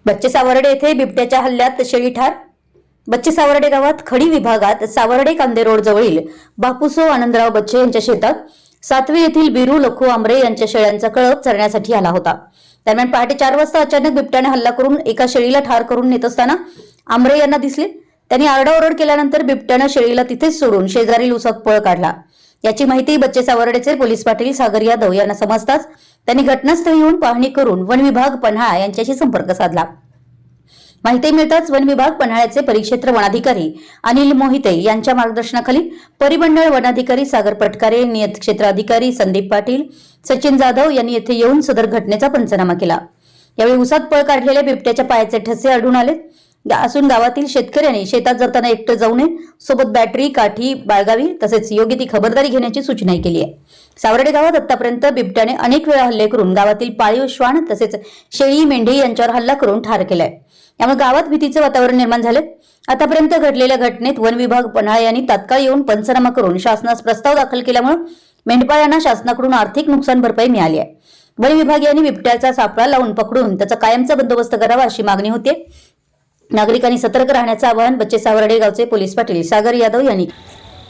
बच्चे सावर्डे येथे बिबट्याच्या हल्ल्यात शेळी ठार। बच्चे सावर्डे गावात खडी विभागात सावर्डे कांदे रोड जवळील बापूसो आनंदराव बच्चे यांच्या शेतात सातवे येथील बिरू लखू आमरे यांच्या शेळ्यांचा कळप चरण्यासाठी आला होता। दरम्यान पहाटे 4 वाजता अचानक बिबट्याने हल्ला करून एका शेळीला ठार करून नेत असताना आमरे यांना दिसले। त्यांनी आरडाओरड केल्यानंतर बिबट्याने शेळीला तिथेच सोडून शेजारील उसात पळ काढला। याची माहिती बच्चे सावर्डेचे पोलीस पाटील सागर यादव यांना समजताच त्यांनी घटनास्थळी येऊन पाहणी करून वन विभाग पन्हाळा यांच्याशी संपर्क साधला। माहिती मिळताच वन विभाग पन्हाळ्याचे परिक्षेत्र वनाधिकारी अनिल मोहिते यांच्या मार्गदर्शनाखाली परिमंडळ वनाधिकारी सागर पटकारे, नियत क्षेत्र अधिकारी संदीप पाटील, सचिन जाधव यांनी येथे येऊन सदर घटनेचा पंचनामा केला। यावेळी उसात पळ काढलेल्या बिबट्याच्या पायाचे ठसे आढळून आले असून गावातील शेतकऱ्यांनी शेतात जाताना एकटं जाऊ नये, सोबत बॅटरी काठी बाळगावी तसेच योग्य ती खबरदारी घेण्याची सूचनाही केली आहे। सावर्डे गावात आतापर्यंत बिबट्याने अनेक वेळा हल्ले करून गावातील पाळीव श्वान तसेच शेळी मेंढी यांच्यावर हल्ला करून ठार केलाय। यामुळे गावात भीतीचे वातावरण निर्माण झाले। आतापर्यंत घडलेल्या घटनेत वन विभाग पन्हाळा यांनी तात्काळ येऊन पंचनामा करून शासनास प्रस्ताव दाखल केल्यामुळे मेंढपाळांना शासनाकडून आर्थिक नुकसान भरपाई मिळाली आहे। वन विभाग यांनी बिबट्याचा सापळा लावून पकडून त्याचा कायमचा बंदोबस्त करावा अशी मागणी होते। नागरिकांनी सतर्क राहण्याचे आवाहन बच्चे सावर्डे गावचे पोलीस पाटील सागर यादव यांनी।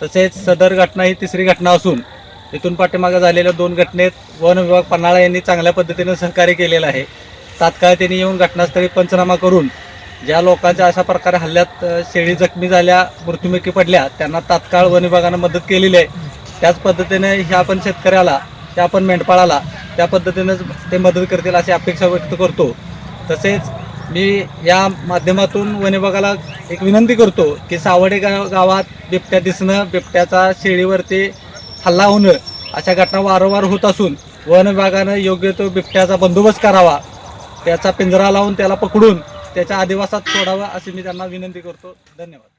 तसेच सदर घटना ही तिसरी घटना असून इथून पाठीमागे झालेल्या 2 घटनेत वन विभाग पन्हाळा यांनी चांगल्या पद्धतीने सहकार्य केलेलं आहे। तात्काळ त्यांनी येऊन घटनास्थळी पंचनामा करून ज्या लोकांच्या अशा प्रकारे हल्ल्यात शेळी जखमी झाल्या, मृत्युमुखी पडल्या त्यांना तात्काळ वन विभागाने मदत केलेली आहे। त्याच पद्धतीने ह्या पण शेतकऱ्याला त्या पण मेंढपाळाला त्या पद्धतीने ते मदत करतील अशी अपेक्षा व्यक्त करतो। तसेच मी या माध्यमातून वन विभागाला एक विनंती करतो की सावर्डे गावात बिबट्या दिसणं, बिबट्याचा शेळीवरती हल्ला होणं अशा घटना वारंवार होत असून वन विभागानं योग्य तो बिबट्याचा बंदोबस्त करावा, त्याचा पिंजरा लावून त्याला पकडून त्याच्या आदिवासात सोडावा अशी मी त्यांना विनंती करतो। धन्यवाद।